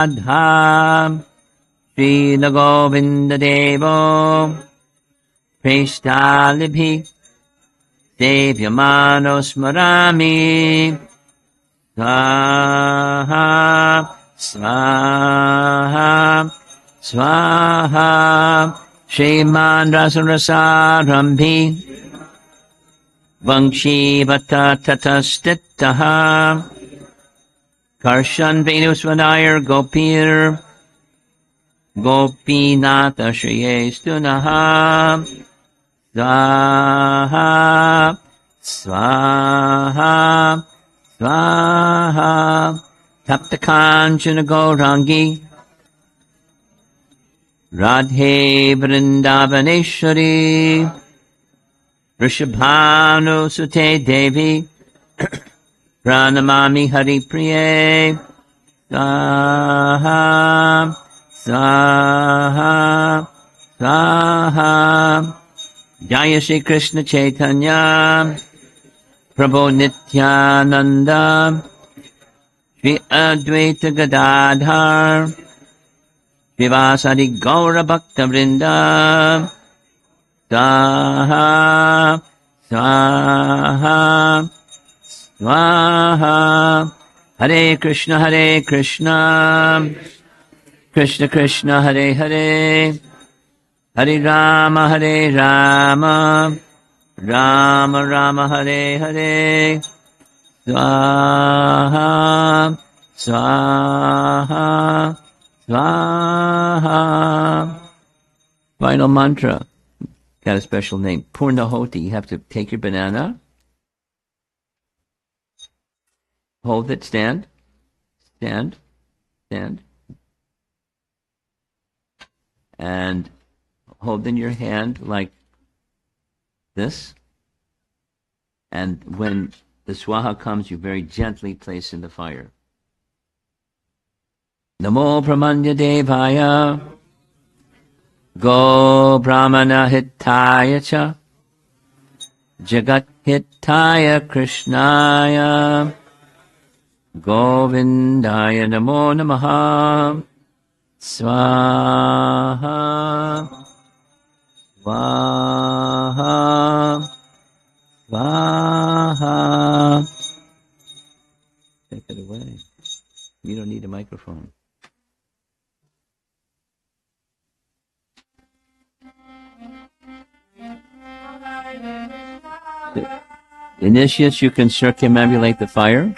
Radha Srila Govinda Devo Preshtalibhi Devyamano Smarami Swaha Swaha Swaha Shriman Rasarasarambhi Vangshi Vata Tatastitaha Karshan Venusvanayar Gopir Gopinatha Shriyestunaha Swaha Swaha Swaha Taptakanchana Gaurangi Radhe Vrindavaneshwari Rishabhanu Sute Devi Pranamami Hari Priye Swaha Swaha Swaha Jaya Shri Krishna Chaitanya Prabhu Nityananda Shri Advaita Gadadhar Vivasadi Gaura Bhakta Vrinda Swaha Swaha Swaha Hare Krishna Krishna Krishna Hare Hare Hare Rama Rama Rama Hare Hare Swaha Swaha Swaha. Final mantra. Got a special name. Purnahoti. You have to take your banana. Hold it. Stand. Stand. Stand. And hold in your hand like this. And when the swaha comes, you very gently place in the fire. Namo Brahmanya Devaya Go Brahmana Hitaya Cha Jagat Hitaya Krishnaya Govindaya Namo Namaha Swaha Swaha Swaha. Take it away. You don't need a microphone. Initiates, you can circumambulate the fire.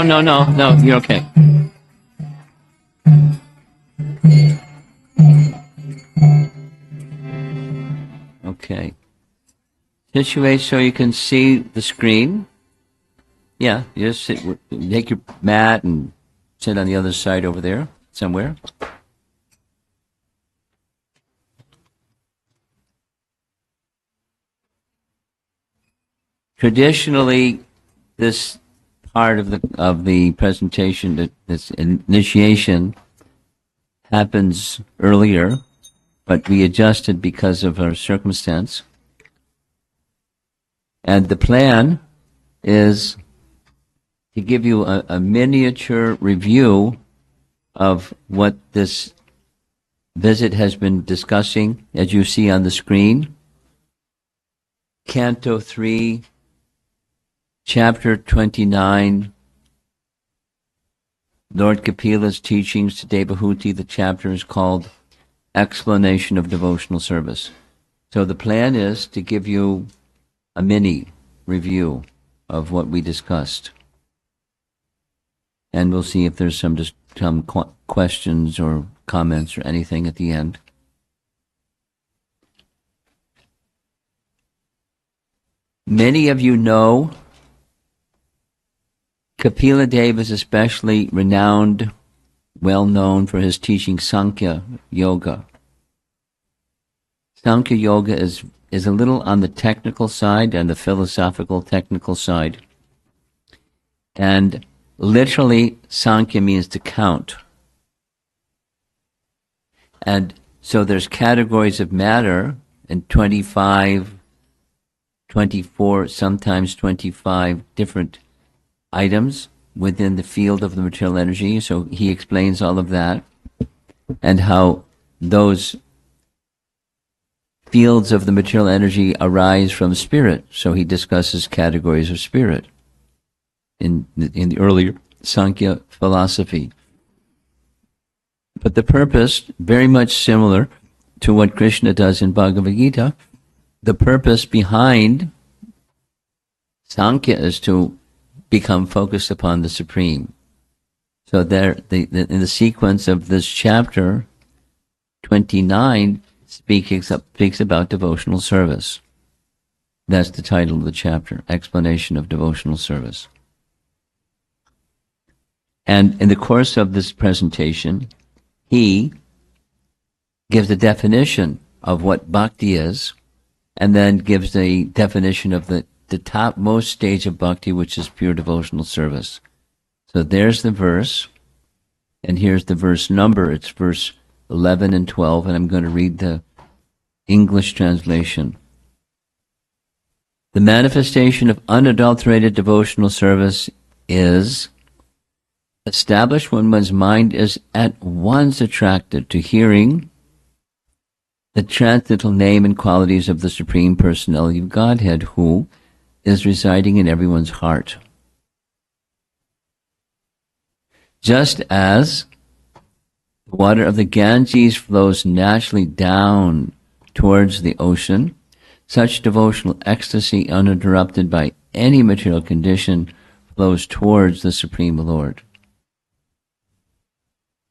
No, you're okay. Okay. Situate so you can see the screen. Yeah, you just take your mat and sit on the other side over there somewhere. Traditionally, this part of the presentation, this initiation, happens earlier, but we adjusted because of our circumstance. And the plan is to give you a miniature review of what this visit has been discussing, as you see on the screen. Canto 3, Chapter 29, Lord Kapila's teachings to Devahuti. The chapter is called Explanation of Devotional Service. So the plan is to give you a mini review of what we discussed. And we'll see if there's some questions or comments or anything at the end. Many of you know Kapila Dev is especially renowned, well known for his teaching Sankhya Yoga. Sankhya Yoga is a little on the technical side and the philosophical technical side. And literally, Sankhya means to count. And so there's categories of matter, and 25, 24, sometimes 25 different items within the field of the material energy. So he explains all of that and how those fields of the material energy arise from spirit. So he discusses categories of spirit in the earlier Sankhya philosophy. But the purpose, very much similar to what Krishna does in Bhagavad Gita, the purpose behind Sankhya is to become focused upon the Supreme. So there, in the sequence of this chapter, 29 speaks about devotional service. That's the title of the chapter, Explanation of Devotional Service. And in the course of this presentation, he gives a definition of what bhakti is, and then gives a definition of the topmost stage of bhakti, which is pure devotional service. So there's the verse, and here's the verse number. It's verse 11 and 12, and I'm going to read the English translation. The manifestation of unadulterated devotional service is established when one's mind is at once attracted to hearing the transcendental name and qualities of the Supreme Personality of Godhead, who is residing in everyone's heart. Just as the water of the Ganges flows naturally down towards the ocean, such devotional ecstasy, uninterrupted by any material condition, flows towards the Supreme Lord.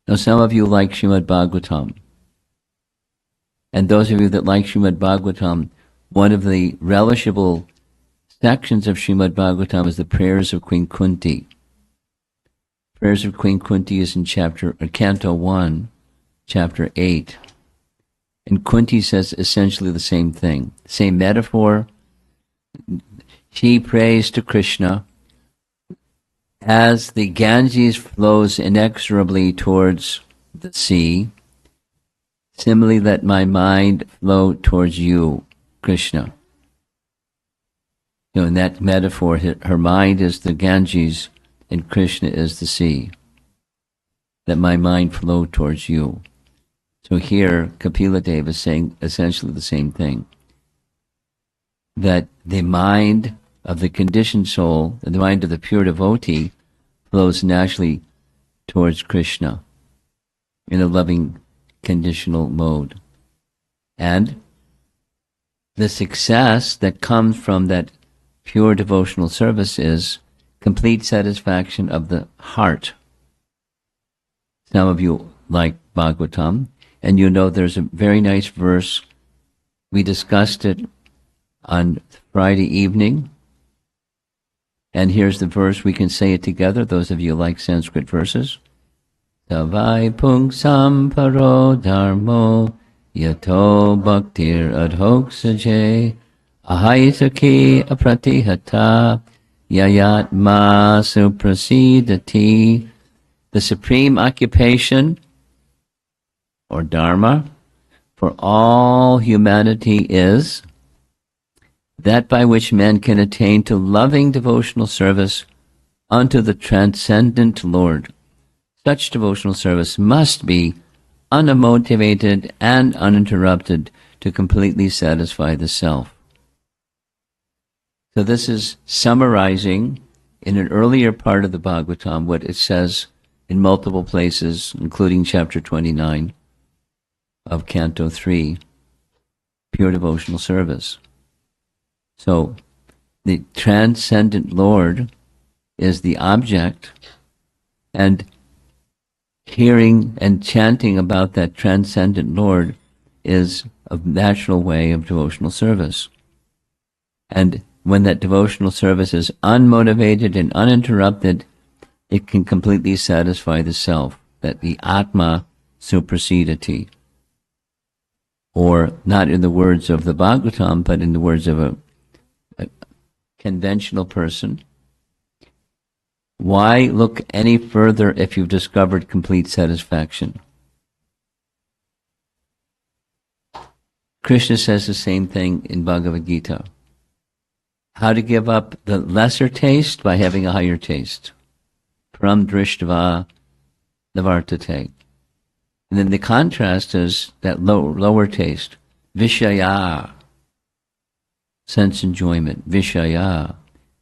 Now, some of you like Srimad Bhagavatam. And those of you that like Srimad Bhagavatam, one of the relishable sections of Srimad Bhagavatam is the prayers of Queen Kunti. Prayers of Queen Kunti is in Canto 1, Chapter 8. And Kunti says essentially the same thing. Same metaphor. She prays to Krishna as the Ganges flows inexorably towards the sea. Similarly, let my mind flow towards you, Krishna. You know, in that metaphor, her mind is the Ganges and Krishna is the sea. Let my mind flow towards you. So here, Kapila Dev is saying essentially the same thing. That the mind of the conditioned soul, the mind of the pure devotee, flows naturally towards Krishna in a loving, conditional mode. And the success that comes from that pure devotional service is complete satisfaction of the heart. Some of you like Bhagavatam, and you know there's a very nice verse. We discussed it on Friday evening, and here's the verse. We can say it together, those of you who like Sanskrit verses. Savai pungsam paro dharmo yato bhaktir adhoksaje ahaisaki apratihata yayat ma suprasidati. The supreme occupation, or dharma, for all humanity is that by which men can attain to loving devotional service unto the transcendent Lord. Such devotional service must be unmotivated and uninterrupted to completely satisfy the self. So this is summarizing in an earlier part of the Bhagavatam what it says in multiple places, including chapter 29 of Canto 3, pure devotional service. So the transcendent Lord is the object, and hearing and chanting about that transcendent Lord is a natural way of devotional service. And when that devotional service is unmotivated and uninterrupted, it can completely satisfy the self, that the Atma suprasidati. Or, not in the words of the Bhagavatam, but in the words of a conventional person, why look any further if you've discovered complete satisfaction? Krishna says the same thing in Bhagavad Gita. How to give up the lesser taste by having a higher taste. Param drishtva navartate. And then the contrast is that lower taste. Vishaya. Sense enjoyment. Vishaya.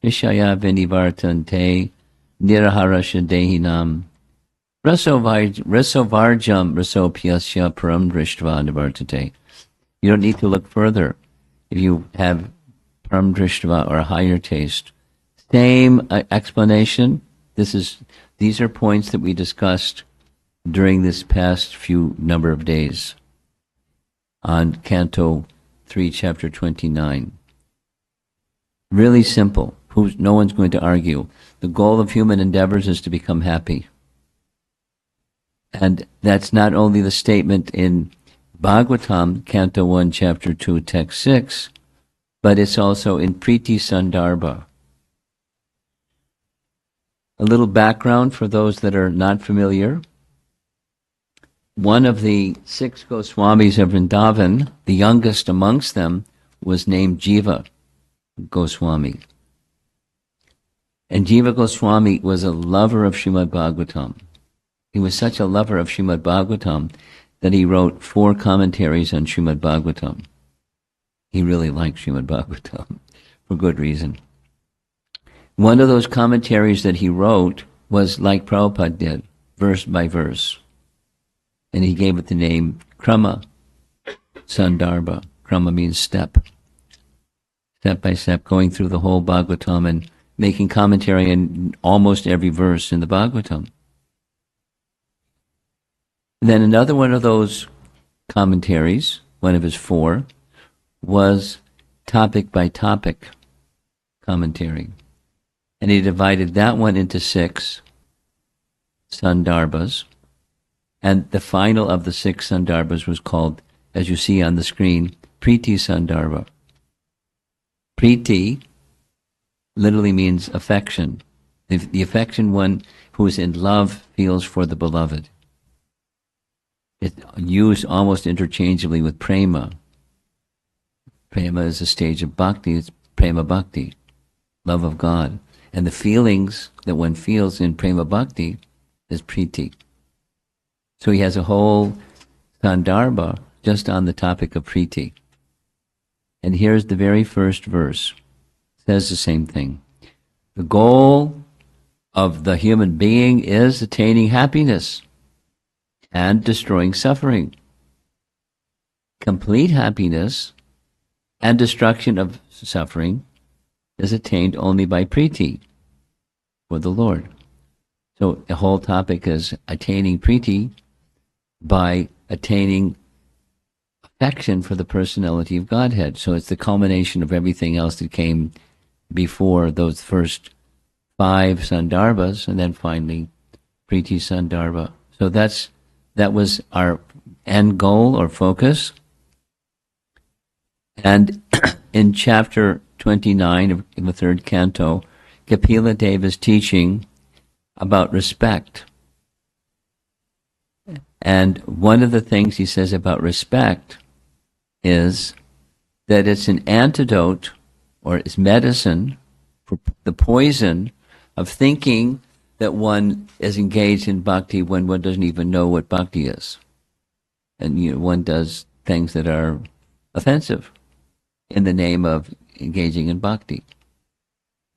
Vishaya vinivartante niraharasya dehinam. Rasovarjam rasopyasya param drishtva navartate. You don't need to look further if you have param drishtva or a higher taste. Same explanation. These are points that we discussed during this past few number of days on Canto 3, Chapter 29. Really simple. No one's going to argue. The goal of human endeavors is to become happy. And that's not only the statement in Bhagavatam, Canto 1, Chapter 2, Text 6, but it's also in Priti Sandarbha. A little background for those that are not familiar. One of the 6 Goswamis of Vrindavan, the youngest amongst them, was named Jiva Goswami. And Jiva Goswami was a lover of Srimad Bhagavatam. He was such a lover of Srimad Bhagavatam that he wrote 4 commentaries on Srimad Bhagavatam. He really liked Srimad Bhagavatam for good reason. One of those commentaries that he wrote was like Prabhupada did, verse by verse. And he gave it the name Krama Sandarbha. Krama means step. Step by step, going through the whole Bhagavatam and making commentary on almost every verse in the Bhagavatam. Then another one of those commentaries, one of his 4, was topic by topic commentary. And he divided that one into 6 Sandarbhas. And the final of the 6 Sandarbhas was called, as you see on the screen, Priti Sandarbha. Priti literally means affection. The affection one who is in love feels for the beloved. It's used almost interchangeably with prema. Prema is a stage of bhakti. It's prema bhakti, love of God. And the feelings that one feels in prema bhakti is priti. So he has a whole sandarbha just on the topic of priti. And here's the very first verse. It says the same thing. The goal of the human being is attaining happiness and destroying suffering. Complete happiness and destruction of suffering is attained only by priti. for the Lord. So the whole topic is attaining priti by attaining affection for the personality of Godhead. So it's the culmination of everything else that came before those first 5 sandarbhas, and then finally priti sandarbha. So that was our end goal or focus. And in chapter 29 of the 3rd canto, Kapila Deva is teaching about respect. And one of the things he says about respect is that it's an antidote, or it's medicine for the poison of thinking that one is engaged in bhakti when one doesn't even know what bhakti is. And one does things that are offensive in the name of engaging in bhakti.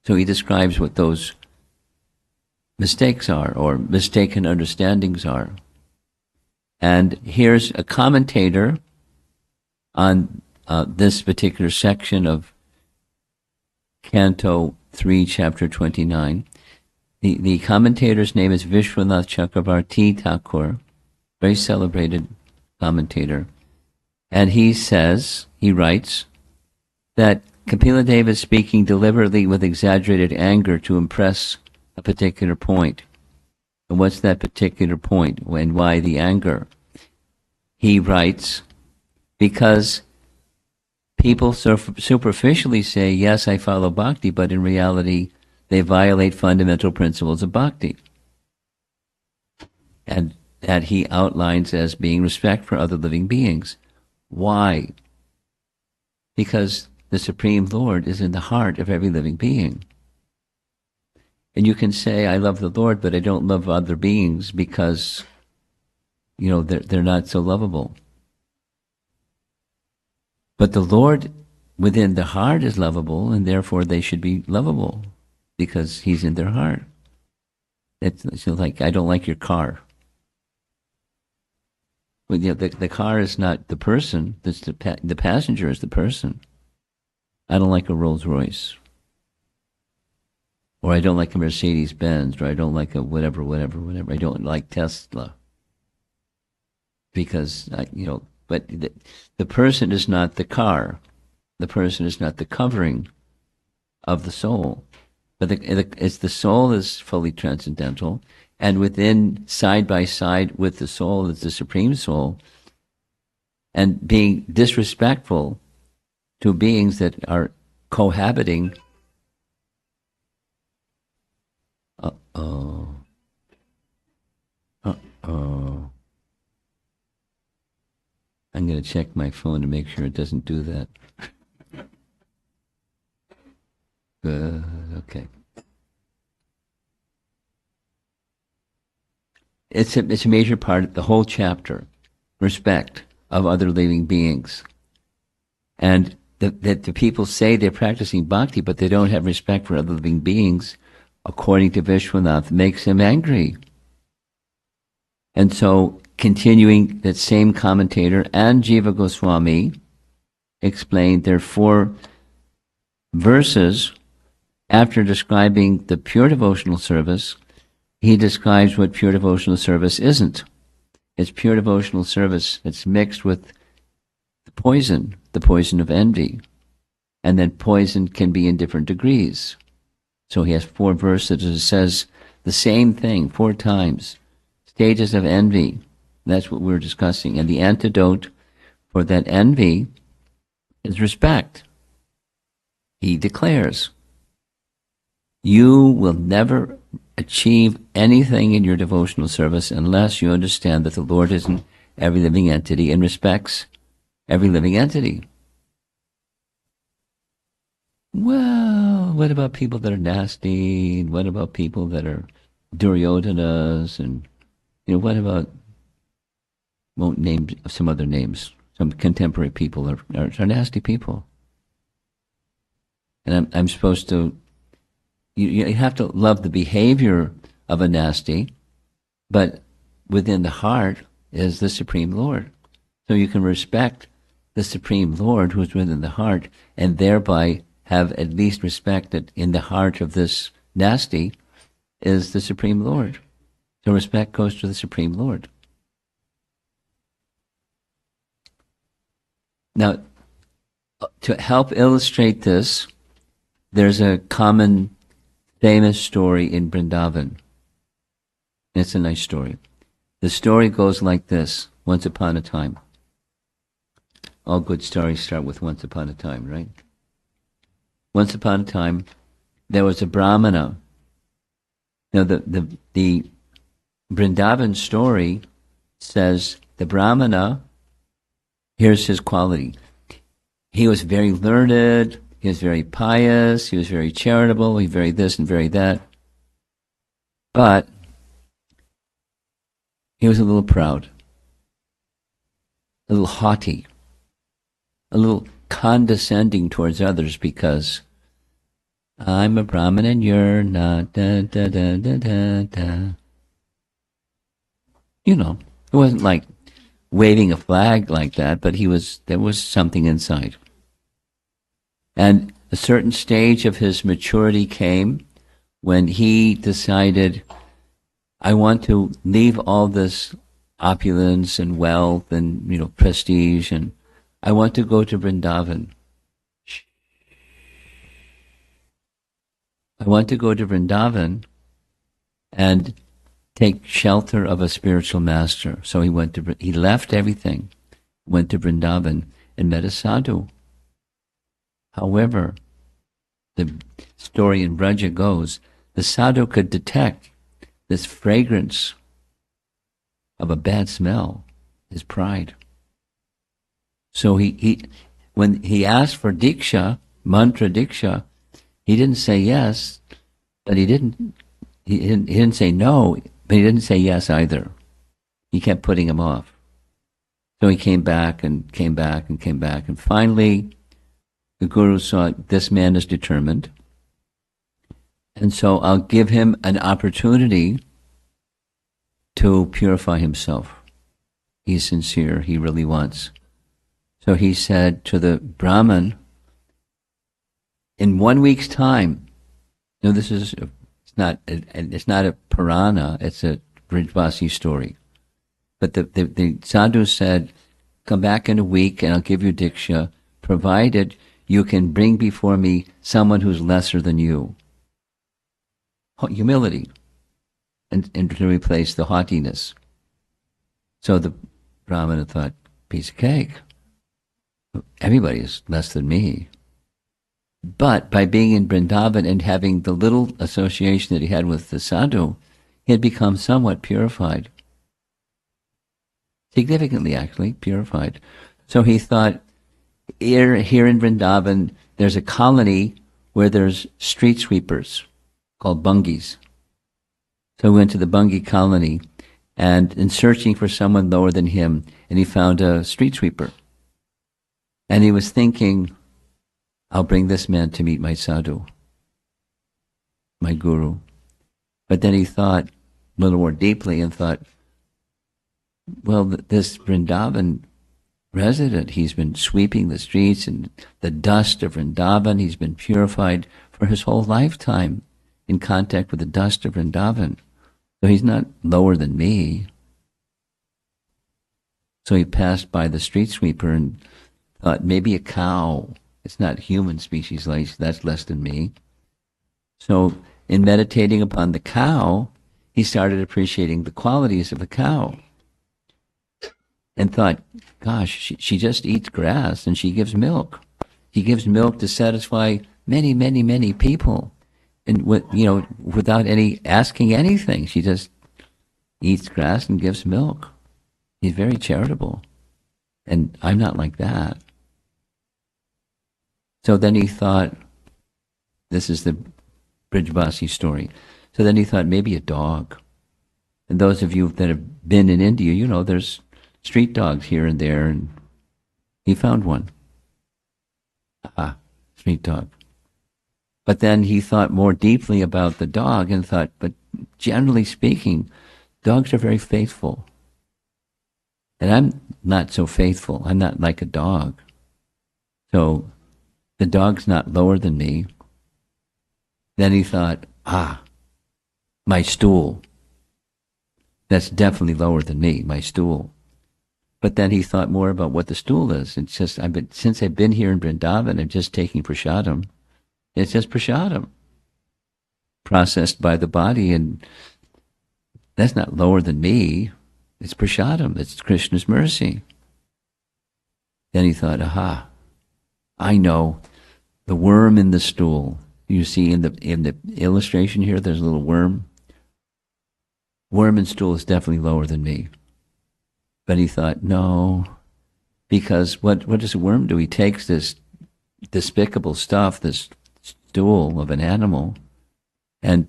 So he describes what those mistakes are, or mistaken understandings are. And here's a commentator on this particular section of Canto 3, Chapter 29. The commentator's name is Vishwanath Chakravarti Thakur, very celebrated commentator. And he writes, that Kapila Deva is speaking deliberately with exaggerated anger to impress a particular point. And what's that particular point, and why the anger? He writes, because people superficially say, yes, I follow bhakti, but in reality, they violate fundamental principles of bhakti. And that he outlines as being respect for other living beings. Why? Because the Supreme Lord is in the heart of every living being. And you can say, I love the Lord, but I don't love other beings because, they're not so lovable. But the Lord within the heart is lovable, and therefore they should be lovable because he's in their heart. It's like, I don't like your car. Well, the car is not the person. The passenger is the person. I don't like a Rolls Royce, or I don't like a Mercedes Benz, or I don't like a whatever. I don't like Tesla because But the person is not the car. The person is not the covering of the soul. But it's the soul is fully transcendental, and within, side by side with the soul, is the Supreme Soul. And being disrespectful to beings that are cohabiting. Uh-oh. I'm going to check my phone to make sure it doesn't do that. Good, okay. It's a major part of the whole chapter, respect of other living beings. And that the people say they're practicing bhakti, but they don't have respect for other living beings, according to Vishwanath, makes him angry. And so, continuing, that same commentator and Jiva Goswami explained there are 4 verses after describing the pure devotional service. He describes what pure devotional service isn't. It's pure devotional service that's mixed with the poison of envy. And then poison can be in different degrees. So he has 4 verses that says the same thing 4 times. Stages of envy. That's what we're discussing. And the antidote for that envy is respect. He declares, you will never achieve anything in your devotional service unless you understand that the Lord is in every living entity and respects every living entity. Well, what about people that are nasty? What about people that are Duryodanas? And, what about, won't name some other names, some contemporary people are nasty people. And I'm supposed to, you have to love the behavior of a nasty, but within the heart is the Supreme Lord. So you can respect the Supreme Lord who's within the heart, and thereby have at least respect that in the heart of this nasty is the Supreme Lord. So respect goes to the Supreme Lord. Now, to help illustrate this, there's a common famous story in Vrindavan. It's a nice story. The story goes like this: once upon a time. All good stories start with once upon a time, right? Once upon a time, there was a Brahmana. Now, the Vrindavan story says the Brahmana, here's his quality. He was very learned, he was very pious, he was very charitable, he was very this and very that. But he was a little proud, a little haughty, a little condescending towards others because I'm a Brahmin and you're not. Da, da, da, da, da, da. You know, it wasn't like waving a flag like that, but there was something inside. And a certain stage of his maturity came when he decided, I want to leave all this opulence and wealth and, prestige, and I want to go to Vrindavan. I want to go to Vrindavan and take shelter of a spiritual master. So he left everything, went to Vrindavan and met a sadhu. However, the story in Braja goes, the sadhu could detect this fragrance of a bad smell, his pride. So when he asked for diksha, mantra diksha, he didn't say yes, but he didn't say no, but he didn't say yes either. He kept putting him off. So he came back and came back and came back, and finally the Guru saw this man is determined, and so I'll give him an opportunity to purify himself. He's sincere, he really wants. So he said to the Brahmin, in 1 week's time, it's not a Purana, it's a Brijvasi story. But the sadhu said, come back in a week and I'll give you diksha, provided you can bring before me someone who's lesser than you. Humility, and to replace the haughtiness. So the Brahmana thought, piece of cake. Everybody is less than me. But by being in Vrindavan and having the little association that he had with the sadhu, he had become somewhat purified. Significantly, actually, purified. So he thought, here in Vrindavan, there's a colony where there's street sweepers called bungis. So he went to the bungi colony and in searching for someone lower than him, and he found a street sweeper. And he was thinking, I'll bring this man to meet my sadhu, my guru. But then he thought a little more deeply and thought, well, this Vrindavan resident, he's been sweeping the streets and the dust of Vrindavan, he's been purified for his whole lifetime in contact with the dust of Vrindavan. So he's not lower than me. So he passed by the street sweeper and thought, maybe a cow. It's not human species, that's less than me. So in meditating upon the cow, he started appreciating the qualities of the cow. And thought, gosh, she just eats grass and she gives milk. She gives milk to satisfy many, many, many people. And without asking anything, she just eats grass and gives milk. He's very charitable. And I'm not like that. So then he thought, this is the Brijvasi story. So then he thought, maybe a dog. And those of you that have been in India, there's street dogs here and there, and he found one. Street dog. But then he thought more deeply about the dog and thought, but generally speaking, dogs are very faithful. And I'm not so faithful. I'm not like a dog. So the dog's not lower than me. Then he thought, my stool. That's definitely lower than me, my stool. But then he thought more about what the stool is. It's just, since I've been here in Vrindavan, I'm just taking prasadam. It's just prasadam, processed by the body, and that's not lower than me. It's prasadam. It's Krishna's mercy. Then he thought, aha, I know the worm in the stool. You see in the illustration here, there's a little worm. Worm in stool is definitely lower than me. But he thought, no, because what does a worm do? He takes this despicable stuff, this stool of an animal, and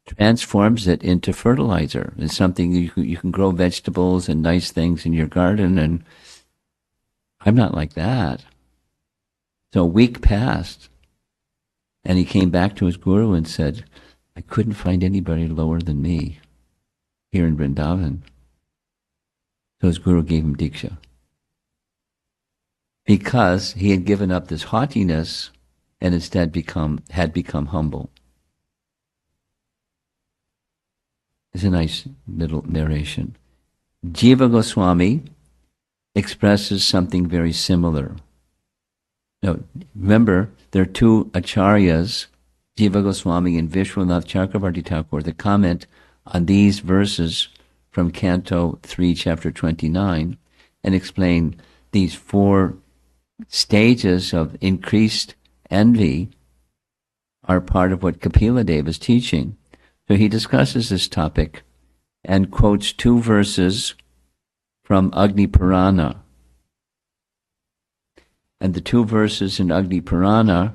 transforms it into fertilizer. It's something you can grow vegetables and nice things in your garden, and I'm not like that. So a week passed, and he came back to his guru and said, I couldn't find anybody lower than me here in Vrindavan. So his guru gave him Diksha. Because he had given up this haughtiness and instead had become humble. It's a nice middle narration. Jiva Goswami expresses something very similar. Now, remember, there are two acharyas, Jiva Goswami and Vishwanath Chakravarti Thakur, that comment on these verses from Canto 3, Chapter 29, and explain these 4 stages of increased envy are part of what Kapila Deva is teaching. So he discusses this topic and quotes 2 verses from Agni Purana. And the 2 verses in Agni Purana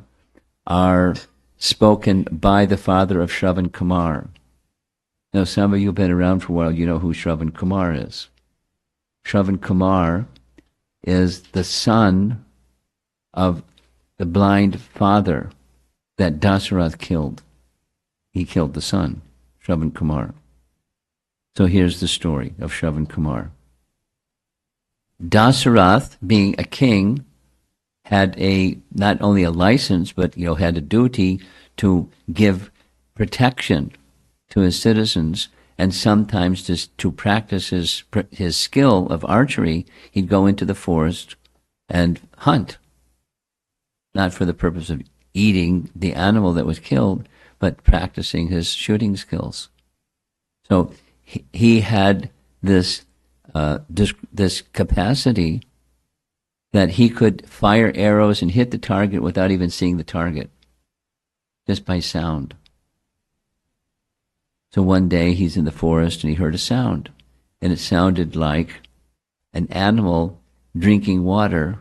are spoken by the father of Shravan Kumar. Now, some of you have been around for a while, you know who Shravan Kumar is. Shravan Kumar is the son of the blind father that Dasarath killed. He killed the son, Shravan Kumar. So here's the story of Shravan Kumar. Dasarath, being a king, had not only a license, but had a duty to give protection to his citizens, and sometimes to practice his skill of archery, he'd go into the forest and hunt, not for the purpose of eating the animal that was killed, but practicing his shooting skills. So he had this capacity that he could fire arrows and hit the target without even seeing the target, just by sound. So one day he's in the forest and he heard a sound, and it sounded like an animal drinking water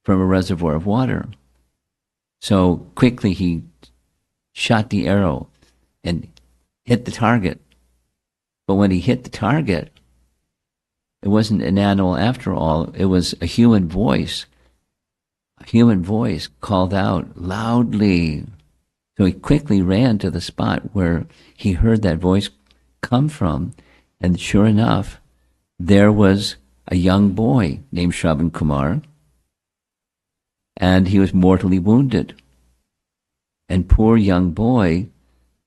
from a reservoir of water. So quickly he shot the arrow and hit the target. But when he hit the target, it wasn't an animal after all, it was a human voice. A human voice called out loudly. So he quickly ran to the spot where he heard that voice come from, and sure enough, there was a young boy named Shravan Kumar, and he was mortally wounded. And poor young boy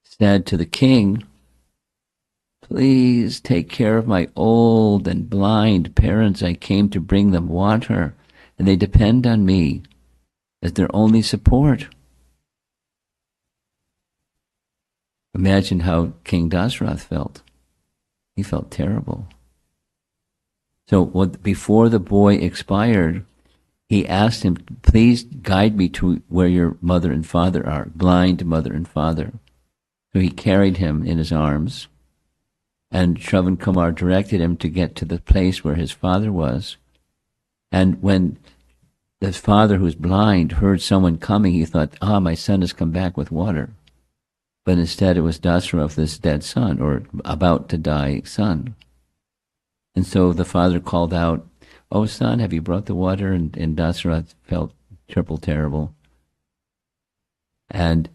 said to the king, "Please take care of my old and blind parents. I came to bring them water, and they depend on me as their only support." Imagine how King Dasarath felt. He felt terrible. So before the boy expired, he asked him, "Please guide me to where your mother and father are," blind mother and father. So he carried him in his arms, and Shravan Kumar directed him to get to the place where his father was. And when the father, who's blind, heard someone coming, he thought, my son has come back with water. But instead it was Dasarath, this dead son, or about to die son. And so the father called out, "Oh son, have you brought the water?" And Dasarath felt terrible. And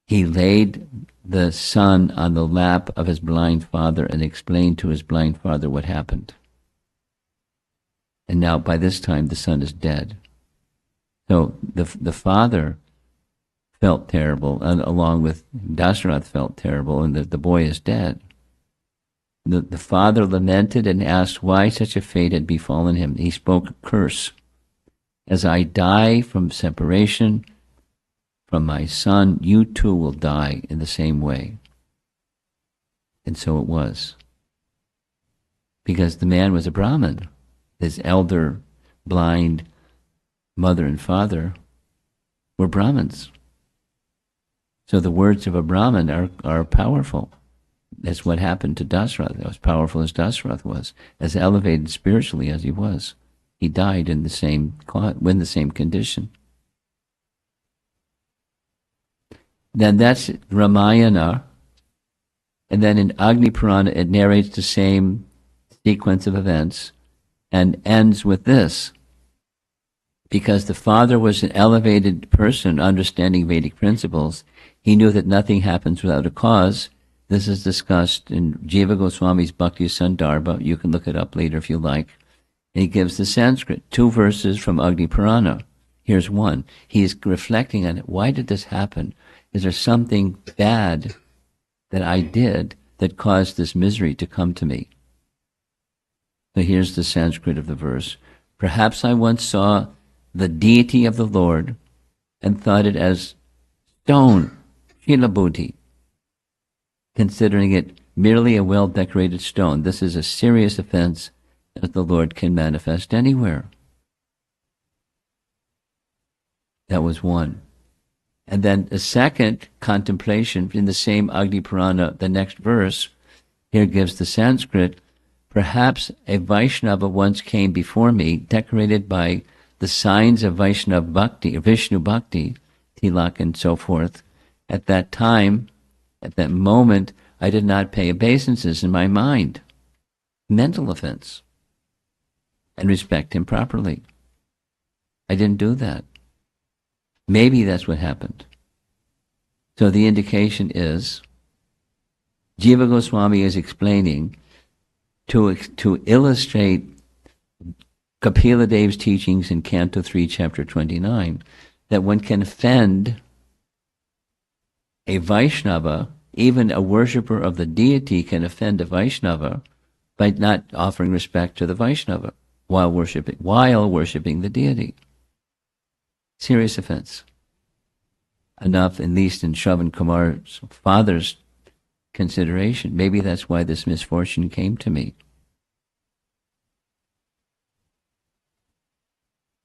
he laid the son on the lap of his blind father and explained to his blind father what happened. And now by this time the son is dead. So the father felt terrible, and along with Dasarath felt terrible, and the boy is dead. The father lamented and asked why such a fate had befallen him. He spoke a curse. As I die from separation from my son, you too will die in the same way. And so it was. Because the man was a Brahmin. His elder, blind mother and father were Brahmins. So the words of a Brahmin are powerful. That's what happened to Dasarath. As powerful as Dasarath was, as elevated spiritually as he was, he died in the same condition. Then that's Ramayana, and then in Agni Purana it narrates the same sequence of events and ends with this. Because the father was an elevated person understanding Vedic principles, he knew that nothing happens without a cause. This is discussed in Jiva Goswami's Bhakti Sandarbha. You can look it up later if you like. And he gives the Sanskrit, 2 verses from Agni Purana. Here's one. He is reflecting on it. Why did this happen? Is there something bad that I did that caused this misery to come to me? So here's the Sanskrit of the verse. Perhaps I once saw the deity of the Lord and thought it as stone, Shilabhuti, considering it merely a well-decorated stone. This is a serious offense that the Lord can manifest anywhere. That was one. And then the second contemplation in the same Agni Purana, the next verse, here gives the Sanskrit, perhaps a Vaishnava once came before me, decorated by the signs of Vaishnava Bhakti, Vishnu Bhakti, Tilak and so forth. At that time, at that moment, I did not pay obeisances in my mind. Mental offense. And respect him properly. I didn't do that. Maybe that's what happened. So the indication is, Jiva Goswami is explaining to illustrate Kapila Dev's teachings in Canto 3, Chapter 29, that one can offend a Vaishnava, even a worshipper of the deity can offend a Vaishnava by not offering respect to the Vaishnava while worshipping the deity. Serious offense. Enough, at least in Shravan Kumar's father's consideration. Maybe that's why this misfortune came to me.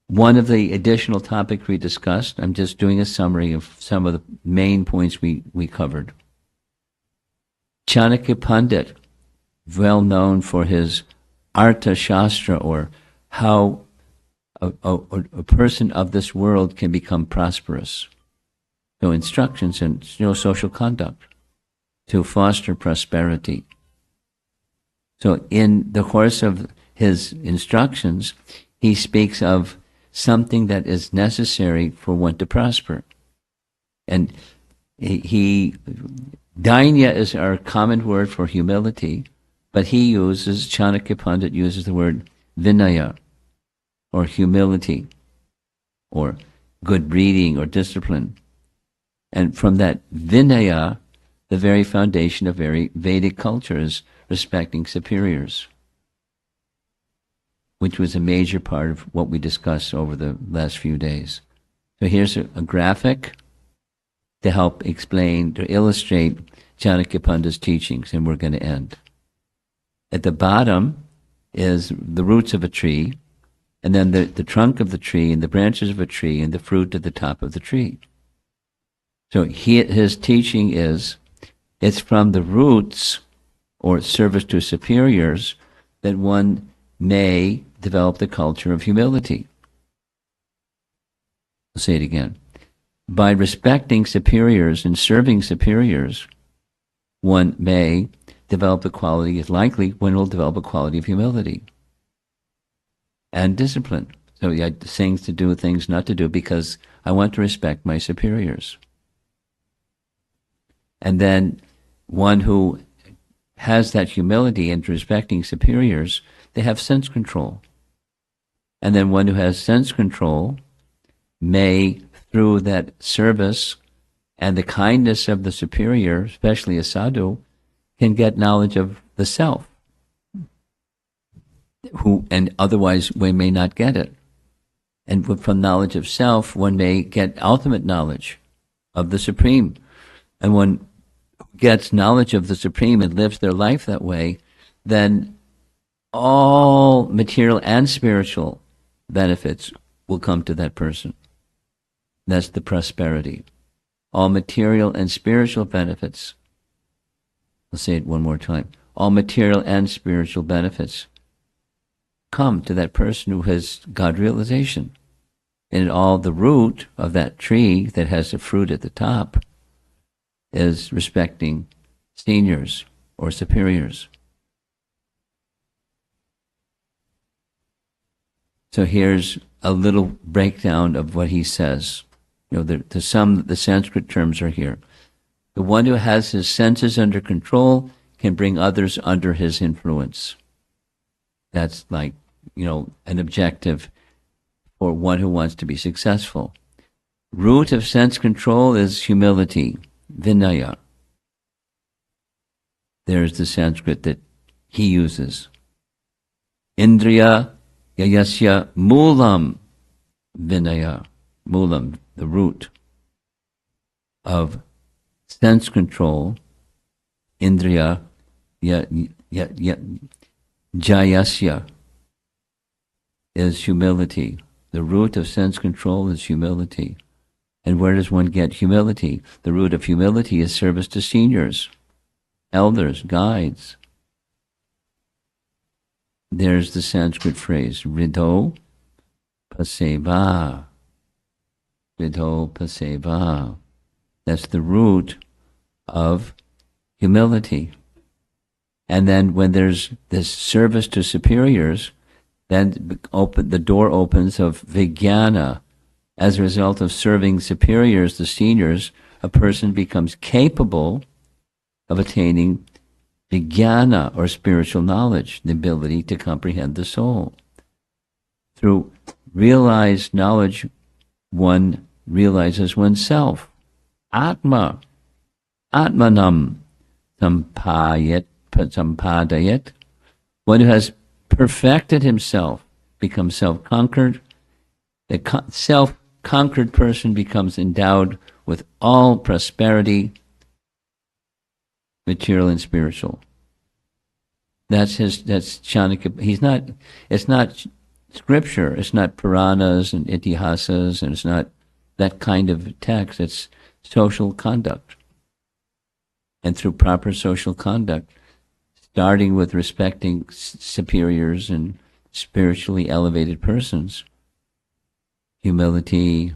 One of the additional topics we discussed, I'm just doing a summary of some of the main points we covered. Chanakya Pandit, well known for his Artha Shastra, or how a person of this world can become prosperous. So instructions in social conduct to foster prosperity. So in the course of his instructions, he speaks of something that is necessary for one to prosper. And Dainya is our common word for humility, but Chanakya Pandit uses the word Vinaya, or humility, or good breeding, or discipline. And from that Vinaya, the very foundation of very Vedic culture is respecting superiors, which was a major part of what we discussed over the last few days. So here's a graphic to help explain, to illustrate Chanakya Pandit's teachings, and we're going to end. At the bottom is the roots of a tree, and then the trunk of the tree, and the branches of a tree, and the fruit at the top of the tree. So his teaching is, it's from the roots, or service to superiors, that one may develop the culture of humility. I'll say it again. By respecting superiors and serving superiors, one may develop the quality, is likely one will develop a quality of humility and discipline. So he had things to do, things not to do, because I want to respect my superiors. And then one who has that humility and respecting superiors, they have sense control. And then one who has sense control may, through that service And the kindness of the superior, especially a sadhu, can get knowledge of the self, and otherwise we may not get it. And from knowledge of self, one may get ultimate knowledge of the Supreme. And one gets knowledge of the Supreme and lives their life that way, then all material and spiritual benefits will come to that person. That's the prosperity. All material and spiritual benefits. I'll say it one more time. All material and spiritual benefits come to that person who has God realization. And all the root of that tree that has the fruit at the top is respecting seniors or superiors. So here's a little breakdown of what he says. The Sanskrit terms are here. The one who has his senses under control can bring others under his influence. That's like, an objective for one who wants to be successful. Root of sense control is humility, vinaya. There's the Sanskrit that he uses. Indriya yayasya mulam vinaya. Mulam, the root of sense control. Indriya jayasya is humility. The root of sense control is humility. And where does one get humility? The root of humility is service to seniors, elders, guides. There's the Sanskrit phrase, Ridho Paseva. Ridho Paseva. That's the root of humility. And then when there's this service to superiors, then the door opens of vijnana. As a result of serving superiors, the seniors, a person becomes capable of attaining vijnana, or spiritual knowledge, the ability to comprehend the soul. Through realized knowledge, one realizes oneself. Atma, Atmanam, sampadayat. One who has perfected himself becomes self-conquered. The self-conquered person becomes endowed with all prosperity, material and spiritual. That's Chanakya. It's not scripture, it's not Puranas and Itihasas, and it's not that kind of text. It's social conduct. And through proper social conduct, starting with respecting superiors and spiritually elevated persons, humility,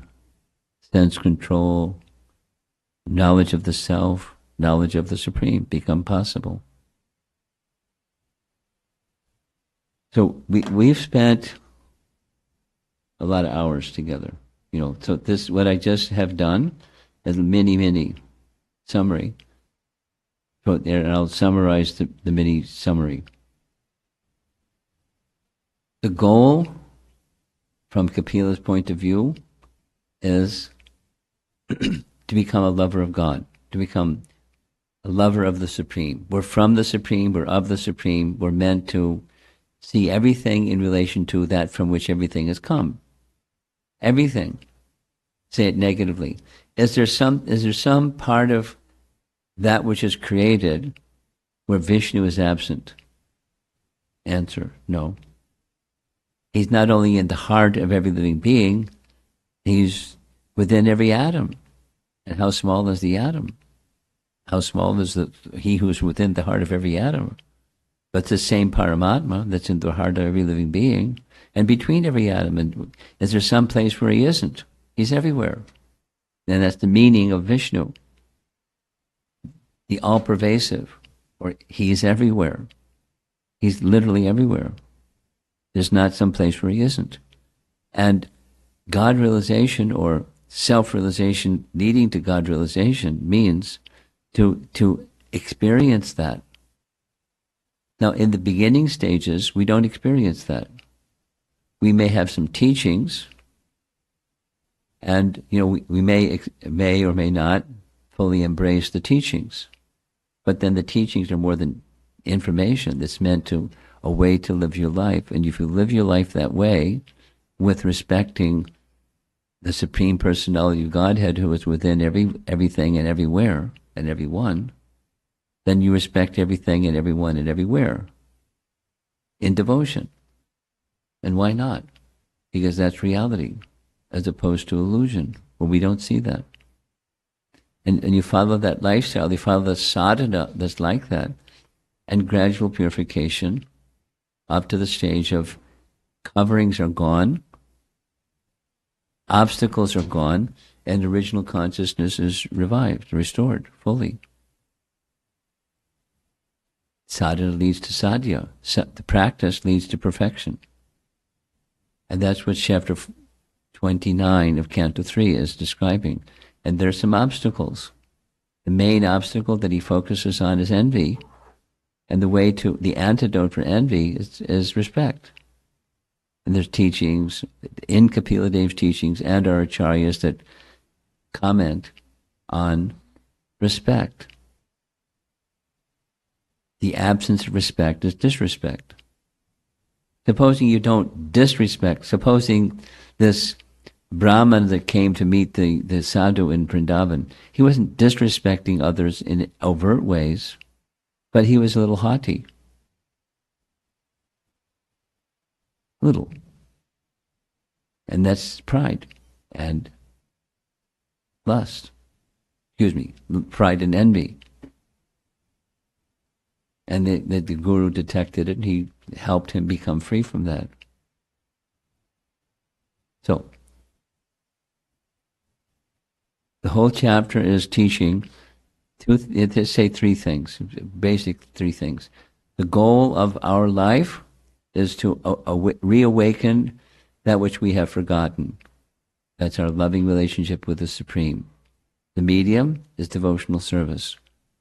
sense control, knowledge of the self, knowledge of the Supreme become possible. So we've spent a lot of hours together. So this, what I just have done, is a mini summary. So there, I'll summarize the mini summary. The goal, from Kapila's point of view, is to become a lover of God, to become a lover of the Supreme. We're from the Supreme, we're of the Supreme, we're meant to see everything in relation to that from which everything has come. Everything. Say it negatively. Is there some part of that which is created where Vishnu is absent? Answer, no. He's not only in the heart of every living being, he's within every atom. And how small is the atom? How small is he who is within the heart of every atom? But it's the same Paramatma that's in the heart of every living being, and between every atom. And is there some place where he isn't? He's everywhere. And that's the meaning of Vishnu. The all-pervasive, or he's everywhere. He's literally everywhere. There's not some place where he isn't. And God realization, or self-realization leading to God realization, means to experience that. Now, in the beginning stages, we don't experience that. We may have some teachings, and we may or may not fully embrace the teachings. But then the teachings are more than information. That's meant to a way to live your life. And if you live your life that way, with respecting the Supreme Personality of Godhead who is within everything and everywhere and everyone, then you respect everything and everyone and everywhere in devotion. And why not? Because that's reality, as opposed to illusion, where we don't see that. And you follow that lifestyle, you follow the sadhana that's like that, and gradual purification up to the stage of coverings are gone, obstacles are gone, and original consciousness is revived, restored fully. Sadhana leads to sadhya. The practice leads to perfection. And that's what chapter 29 of Canto 3 is describing. And there's some obstacles. The main obstacle that he focuses on is envy. And the antidote for envy is respect. And there's teachings, in Kapila Dev's teachings and our acharyas that comment on respect. The absence of respect is disrespect. Supposing you don't disrespect, supposing this Brahman that came to meet the sadhu in Vrindavan, he wasn't disrespecting others in overt ways, but he was a little haughty. Little. And that's pride and lust. Pride and envy. And the Guru detected it, and he helped him become free from that. So, the whole chapter is teaching, say three things, basic three things. The goal of our life is to reawaken that which we have forgotten. That's our loving relationship with the Supreme. The medium is devotional service.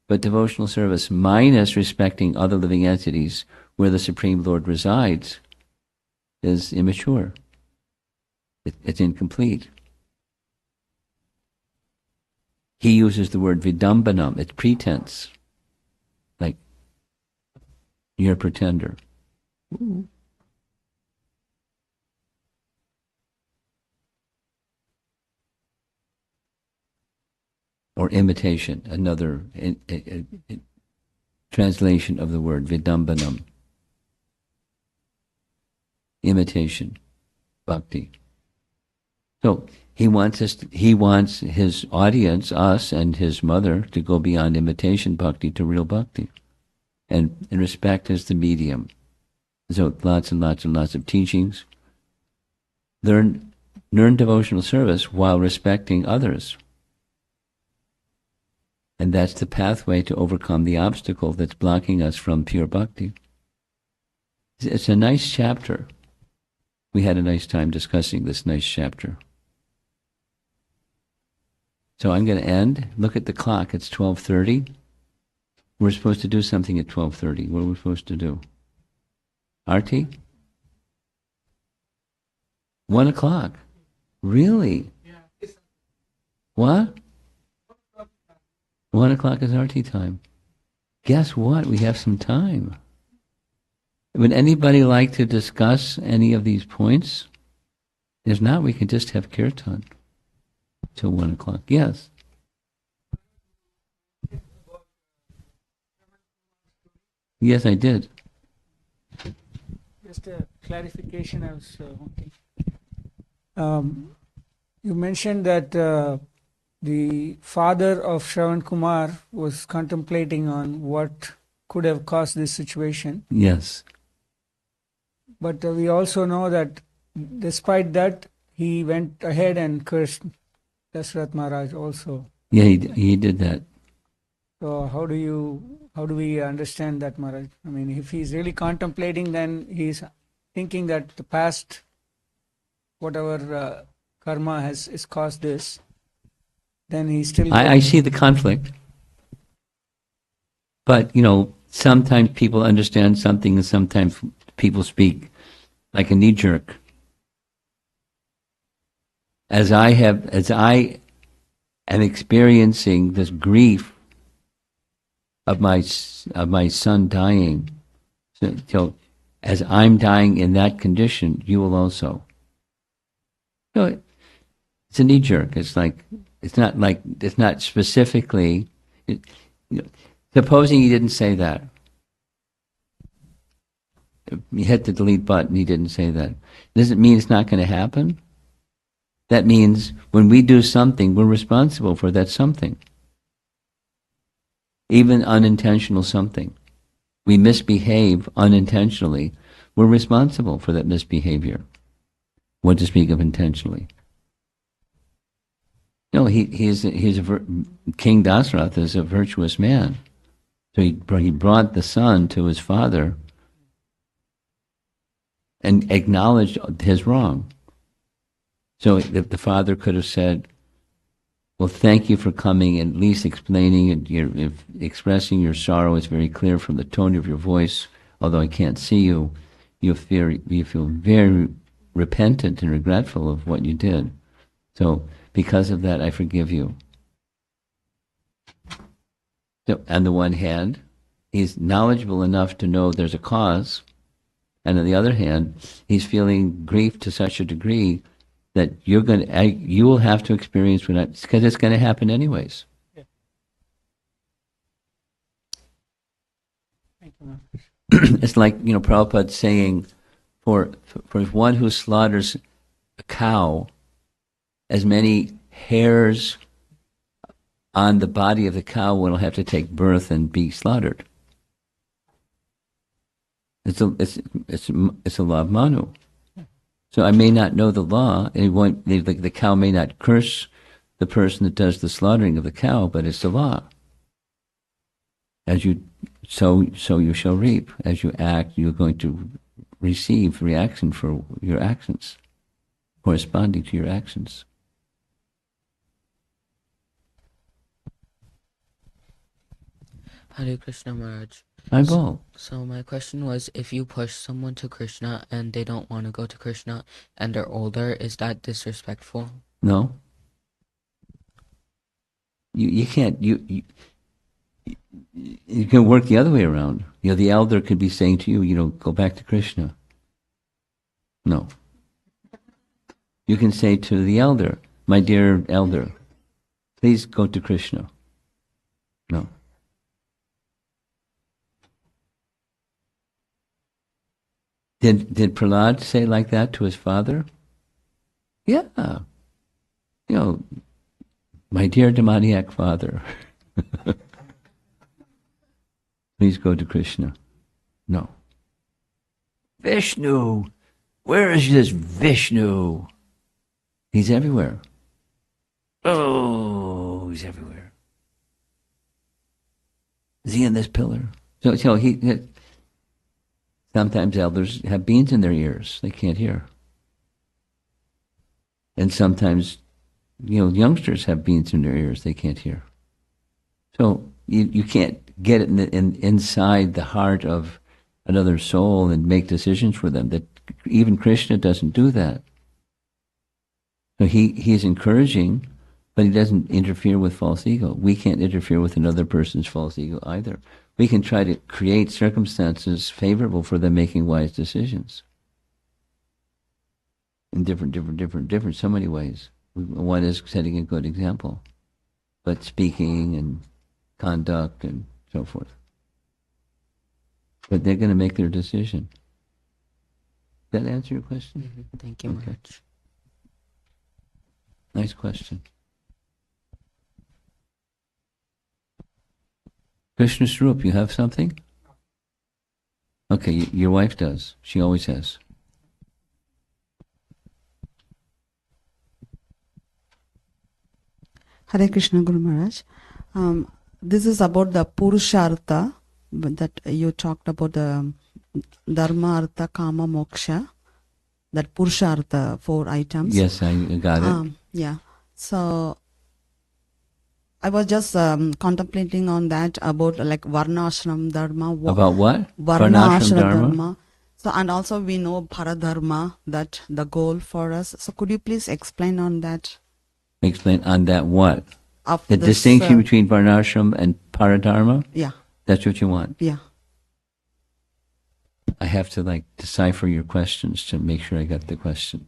But devotional service minus respecting other living entities where the Supreme Lord resides is immature. It's incomplete. He uses the word vidambanam, it's pretense. Like, you're a pretender. Ooh. Or imitation, another translation of the word vidambanam. Imitation, bhakti. So he wants his audience, us and his mother, to go beyond imitation bhakti to real bhakti. And respect is the medium. So lots and lots and lots of teachings. Learn devotional service while respecting others. And that's the pathway to overcome the obstacle that's blocking us from pure bhakti. It's a nice chapter. We had a nice time discussing this nice chapter. So I'm going to end. Look at the clock. It's 12:30. We're supposed to do something at 12:30. What are we supposed to do? Arti? 1 o'clock. Really? What? 1 o'clock is Arti time. Guess what? We have some time. Would anybody like to discuss any of these points? If not, we can just have kirtan till 1 o'clock. Yes. Yes, I did. Just a clarification I was wanting. You mentioned that the father of Shravan Kumar was contemplating on what could have caused this situation. Yes. But we also know that despite that, he went ahead and cursed Dasharatha Maharaj also. Yeah, he did that. So how do we understand that, Maharaj? I mean, if he's really contemplating, then he's thinking that the past, whatever karma has caused this, then he's still... I see the conflict. But, sometimes people understand something and sometimes people speak like a knee-jerk. As I and experiencing this grief of my son dying. So as I'm dying in that condition, you will also. So it's a knee jerk. It's not specifically. Supposing he didn't say that. You hit the delete button, he didn't say that. Doesn't mean it's not going to happen. That means when we do something, we're responsible for that something. Even unintentional something. We misbehave unintentionally, we're responsible for that misbehavior. What to speak of intentionally? No, he's King Dasarath is a virtuous man. So he brought the son to his father and acknowledged his wrong. So the father could have said, well, thank you for coming and at least explaining and expressing your sorrow. It's very clear from the tone of your voice, although I can't see you. You feel very repentant and regretful of what you did. So because of that, I forgive you. So on the one hand, he's knowledgeable enough to know there's a cause, and on the other hand, he's feeling grief to such a degree that you will have to experience because it's going to happen anyways. Yeah. Thank you, It's like Prabhupada saying, for one who slaughters a cow, as many hairs on the body of the cow will have to take birth and be slaughtered. It's a law of Manu. So I may not know the law, and the cow may not curse the person that does the slaughtering of the cow, but it's the law. As you sow, you shall reap. As you act, you're going to receive reaction for your actions, corresponding to your actions. Hare Krishna Maharaj. My goal. So my question was, if you push someone to Krishna and they don't want to go to Krishna and they're older, is that disrespectful? No. You can't. You can work the other way around. The elder could be saying to you, go back to Krishna. No. You can say to the elder, my dear elder, please go to Krishna. No. Did Prahlad say like that to his father? Yeah. My dear demoniac father, please go to Krishna. No. Vishnu, where is this Vishnu? He's everywhere. Oh, he's everywhere. Is he in this pillar? So sometimes elders have beans in their ears. They can't hear. And sometimes, youngsters have beans in their ears. They can't hear. So you can't get it inside the heart of another soul and make decisions for them. That even Krishna doesn't do that. So he's encouraging, but he doesn't interfere with false ego. We can't interfere with another person's false ego either. We can try to create circumstances favorable for them making wise decisions. In different, so many ways. One is setting a good example, but speaking and conduct and so forth. But they're going to make their decision. Does that answer your question? Mm-hmm. Thank you, Maharaj. Nice question. Krishna Swarup, you have something? Okay, your wife does. She always has. Hare Krishna Guru Maharaj. This is about the Purushartha that you talked about, the Dharma, Artha, Kama, Moksha. That Purushartha, 4 items. Yes, I got it. Yeah. So I was just contemplating on that about like Varna Ashram Dharma. About what? Varna Varnashram Ashram Dharma? Dharma. So, and also we know Paradharma, that the goal for us. So could you please explain on that? Explain on that what? of The this, distinction between Varnashram and Paradharma? yeah, That's what you want? yeah. I have to like decipher your questions to make sure I got the question.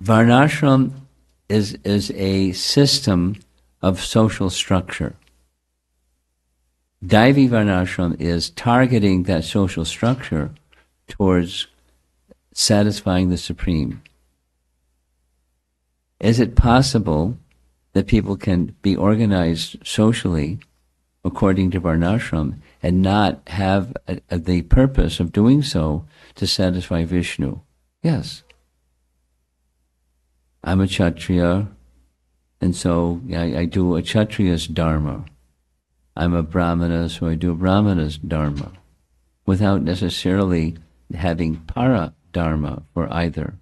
Varnashram is a system of social structure. Daivi Varnashram is targeting that social structure towards satisfying the Supreme. Is it possible that people can be organized socially according to Varnashram and not have the purpose of doing so to satisfy Vishnu? Yes. I'm a Kshatriya, and so I do a Kshatriya's dharma. I'm a Brahmana, so I do a Brahmana's dharma, without necessarily having para dharma for either.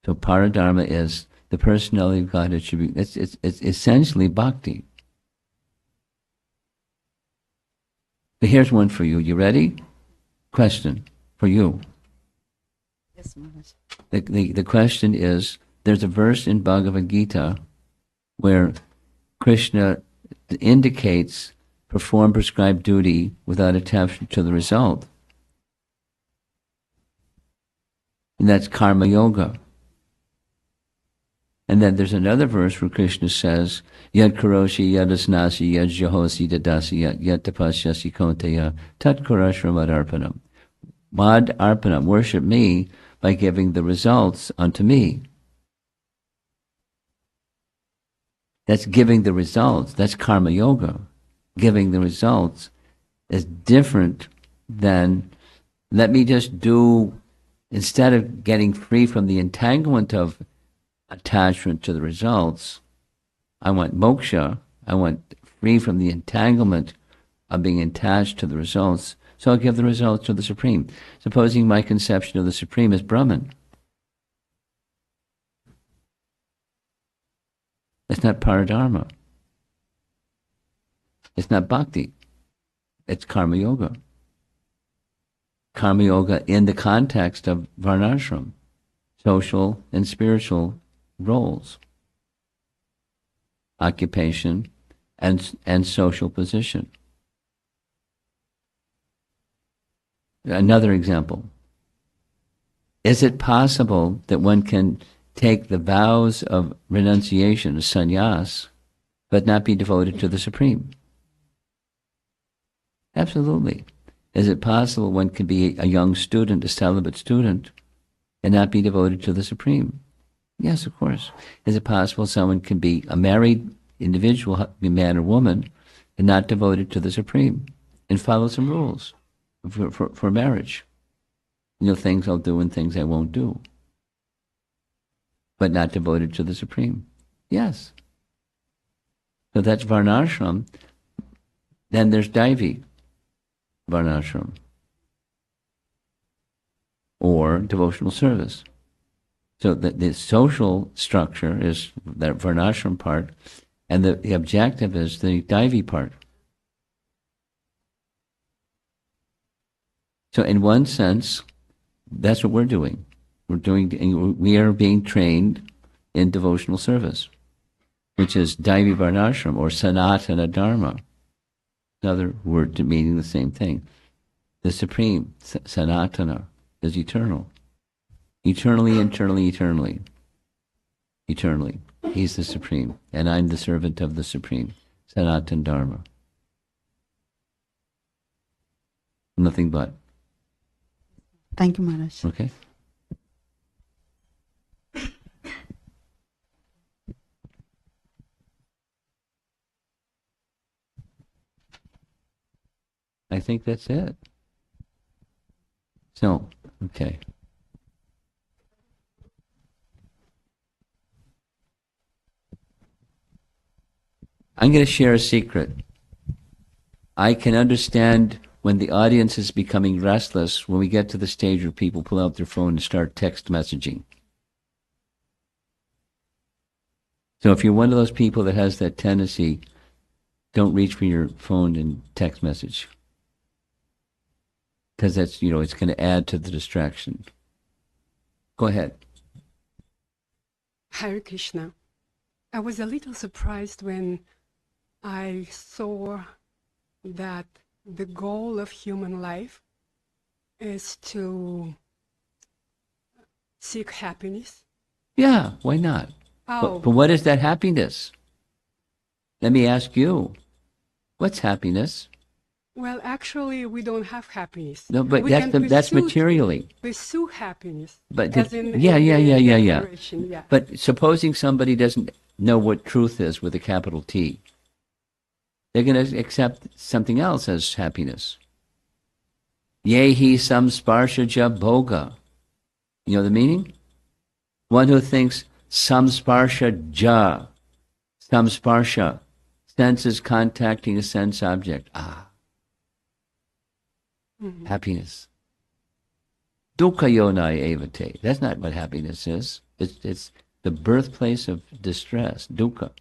So para dharma is the personality of God. It should be. It's essentially bhakti. But here's one for you. You ready? Question for you. Yes, Maharaj. The question is, there's a verse in Bhagavad Gita where Krishna indicates perform prescribed duty without attachment to the result. And that's karma yoga. And then there's another verse where Krishna says, Yad karoshi yadasnasi yad jahosi dadasi yad tapasyasi konteya tat karashramad arpanam. Mad arpanam, worship me by giving the results unto me. That's giving the results. That's karma yoga. Giving the results is different than, let me just do, instead of getting free from the entanglement of attachment to the results, I want moksha. I want free from the entanglement of being attached to the results. So I'll give the results to the Supreme. Supposing my conception of the Supreme is Brahman. It's not paradharma. It's not bhakti. It's karma yoga. Karma yoga in the context of varnashram, social and spiritual roles, occupation, and social position. Another example. Is it possible that one can take the vows of renunciation, sannyas, but not be devoted to the Supreme? Absolutely. Is it possible one can be a young student, a celibate student, and not be devoted to the Supreme? Yes, of course. Is it possible someone can be a married individual, man or woman, and not devoted to the Supreme, and follow some rules for marriage? You know, things I'll do and things I won't do, but not devoted to the Supreme. Yes. So that's varnashram. Then there's daivi varnashram, or devotional service. So the social structure is that varnashram part, and the objective is the daivi part. So in one sense, that's what we're doing. We are being trained in devotional service, which is daivi varnashram, or sanatana dharma. Another word meaning the same thing. The Supreme, sanatana, is eternal. Eternally, eternally. He's the Supreme, and I'm the servant of the Supreme. Sanatana Dharma. Nothing but. Thank you, Maharaj. Okay? I think that's it. So, okay. I'm going to share a secret. I can understand when the audience is becoming restless when we get to the stage where people pull out their phone and start text messaging. So if you're one of those people that has that tendency, don't reach for your phone and text message. because that's, it's going to add to the distraction. Go ahead. Hare Krishna. I was a little surprised when I saw that the goal of human life is to seek happiness. Yeah, why not? Oh, But what is that happiness? Let me ask you, what's happiness? well, actually, we don't have happiness. No, but we that's materially. pursue happiness. But as in yeah. declaration, yeah. But supposing somebody doesn't know what truth is with a capital T, they're going to accept something else as happiness. Yehi samsparshaja bhoga. You know the meaning? One who thinks samsparshaja, samsparsha, senses contacting a sense object. Happiness. Dukkha yonai evate. That's not what happiness is. It's the birthplace of distress, dukkha.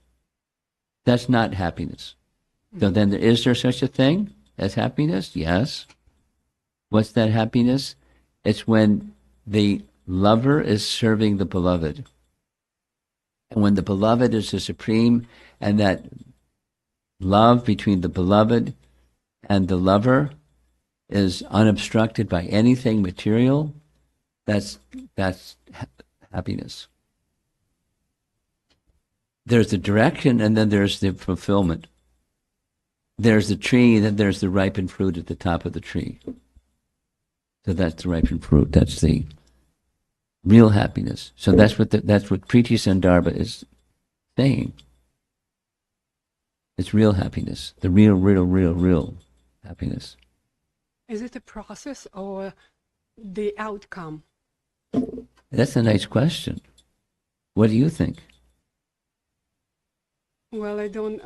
That's not happiness. So then, is there such a thing as happiness? Yes. What's that happiness? It's when the lover is serving the beloved. And when the beloved is the supreme, and that love between the beloved and the lover is unobstructed by anything material, that's happiness. There's the direction, and then there's the fulfillment. There's the tree, then there's the ripened fruit at the top of the tree. So that's the ripened fruit. That's the real happiness. So that's what Priti Sandarbha is saying. It's real happiness. The real happiness. Is it a process or the outcome? That's a nice question. What do you think? Well, I don't.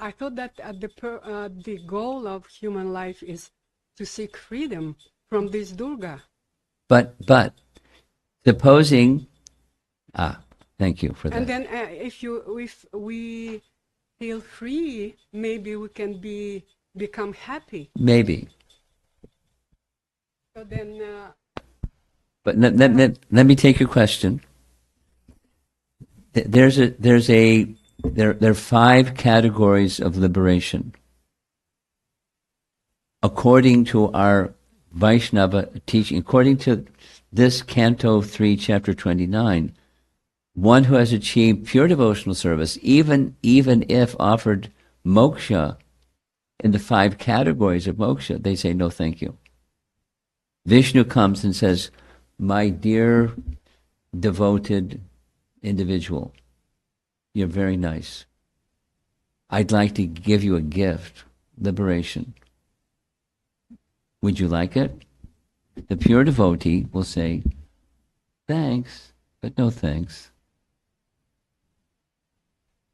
I thought that the goal of human life is to seek freedom from this Durga. But supposing, thank you for that. And then, if we feel free, maybe we can become happy. Maybe. So then. But let me take your question. There are 5 categories of liberation. According to our Vaishnava teaching, according to this Canto 3, Chapter 29, one who has achieved pure devotional service, even if offered moksha in the 5 categories of moksha, they say, no, thank you. Vishnu comes and says, my dear devoted individual, you're very nice. I'd like to give you a gift, liberation. Would you like it? The pure devotee will say, thanks, but no thanks.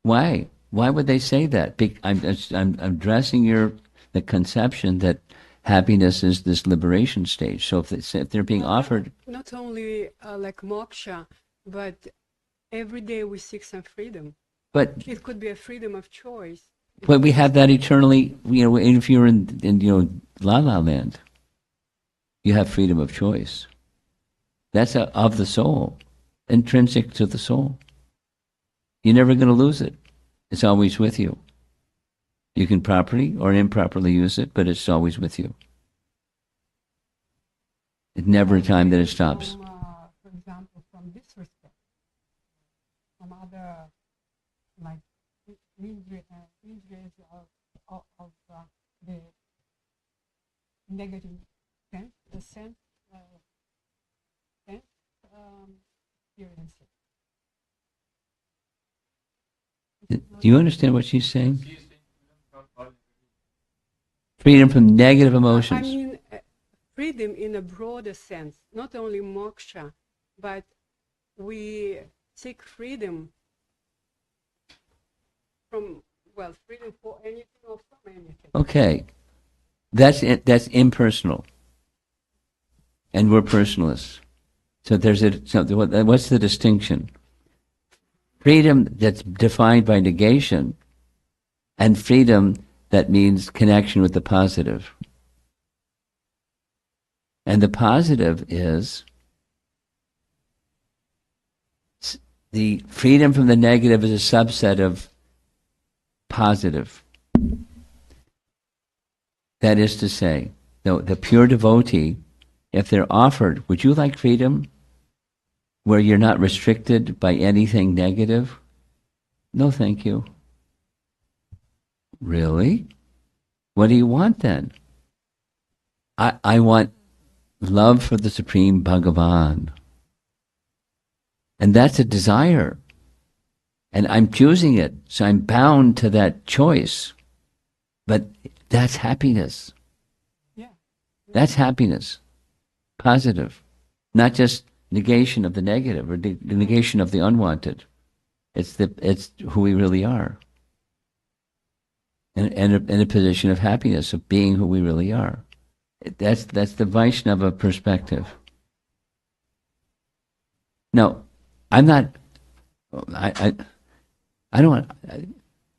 Why? Why would they say that? I'm addressing the conception that happiness is this liberation stage. So if they're being offered... Not only like moksha, but every day we seek some freedom. But it could be a freedom of choice. But we have that eternally, if you're in La La Land, you have freedom of choice. That's of the soul, intrinsic to the soul. You're never going to lose it. It's always with you. You can properly or improperly use it, but it's always with you. It's never a time that it stops. For example, from this respect, from other, like, injuries of the negative sense, the sense experiences. Do you understand what she's saying? Freedom from negative emotions. I mean, freedom in a broader sense, not only moksha, but we seek freedom from, freedom for anything or from anything. Okay. That's impersonal. And we're personalists. So what's the distinction? Freedom that's defined by negation, and freedom that means connection with the positive. And the positive is the freedom from the negative is a subset of positive. That is to say, the pure devotee, if they're offered, would you like freedom where you're not restricted by anything negative? No, thank you. Really? What do you want then? I want love for the Supreme Bhagavan. And that's a desire. And I'm choosing it, so I'm bound to that choice. But that's happiness. Yeah. That's happiness. Positive. Not just negation of the negative or the negation of the unwanted. It's who we really are. And in a position of happiness, of being who we really are. That's the Vaishnava perspective. Now, I'm not. I don't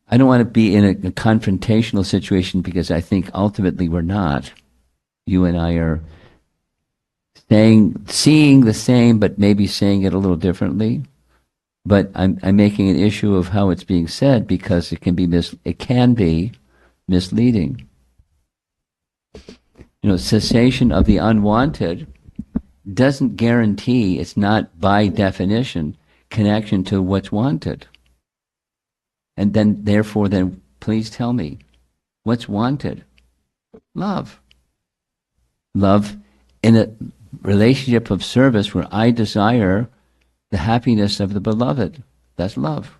want to be in a confrontational situation because I think ultimately we're not. You and I are seeing the same, but maybe saying it a little differently. But I'm making an issue of how it's being said because it can be misleading. Cessation of the unwanted doesn't guarantee, it's not by definition, connection to what's wanted. And then, therefore, please tell me, what's wanted? Love. Love in a relationship of service where I desire the happiness of the beloved. That's love.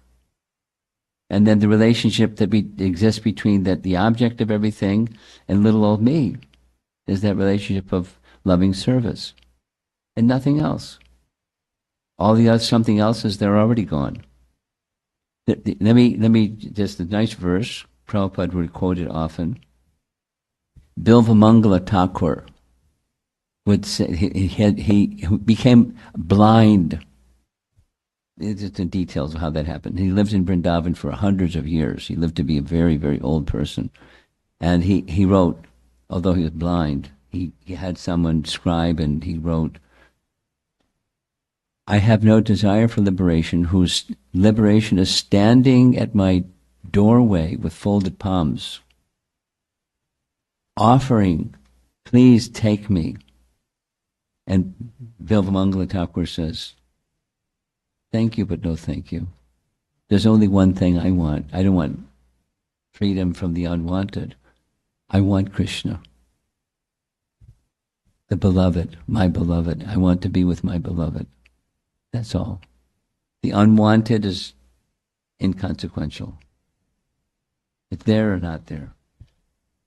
And then the relationship that exists between the object of everything and little old me is that relationship of loving service. And nothing else. All the other something else is they're already gone. Let me just a nice verse. Prabhupada would quote it often. Bilvamangala Thakur would say he became blind. It's the details of how that happened. He lived in Vrindavan for hundreds of years. He lived to be a very, very old person, and he wrote, although he was blind, he had someone scribe, and he wrote, I have no desire for liberation, whose liberation is standing at my doorway with folded palms, offering, please take me. And Bilvamangala Thakur says, thank you, but no thank you. There's only one thing I want. I don't want freedom from the unwanted. I want Krishna, the beloved, my beloved. I want to be with my beloved. That's all. The unwanted is inconsequential. It's there or not there.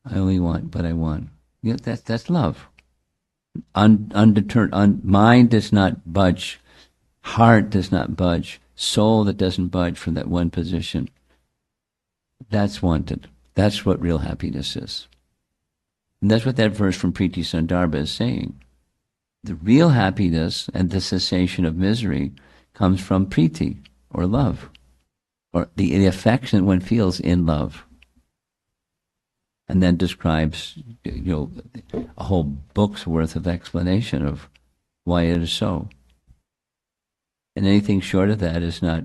I only want what I want. That's love. Undeterred. Mind does not budge. Heart does not budge. Soul that doesn't budge from that one position. That's wanted. That's what real happiness is. And that's what that verse from Priti Sandarbha is saying. The real happiness and the cessation of misery comes from priti, or love, or the affection one feels in love. And then describes, a whole book's worth of explanation of why it is so. And anything short of that is not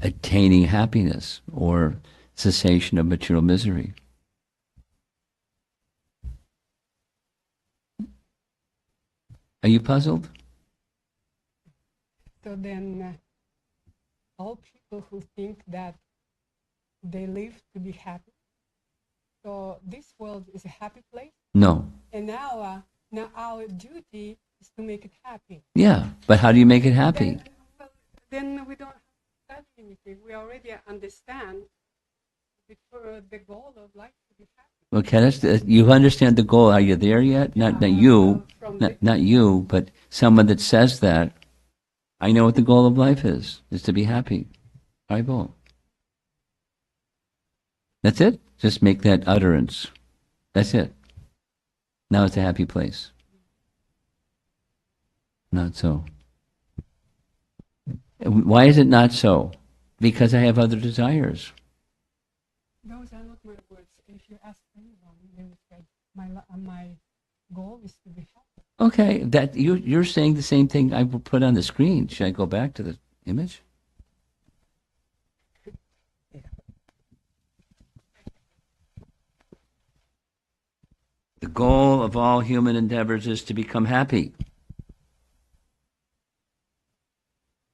attaining happiness or cessation of material misery. Are you puzzled? So then, all people who think that they live to be happy, so this world is a happy place? No. And now our duty is to make it happy. Yeah, but how do you make it happy? Then we don't have to study anything. We already understand the goal of life to be happy. Well, Kenneth, you understand the goal. Are you there yet? Not you, not you, but someone that says that. I know what the goal of life is to be happy. Aibo. That's it. Just make that utterance. That's it. Now it's a happy place. Not so. Why is it not so? Because I have other desires. Those are not my words. If you ask anyone, they will say, my goal is to be happy. Okay, that you're saying the same thing I will put on the screen. Should I go back to the image? The goal of all human endeavors is to become happy.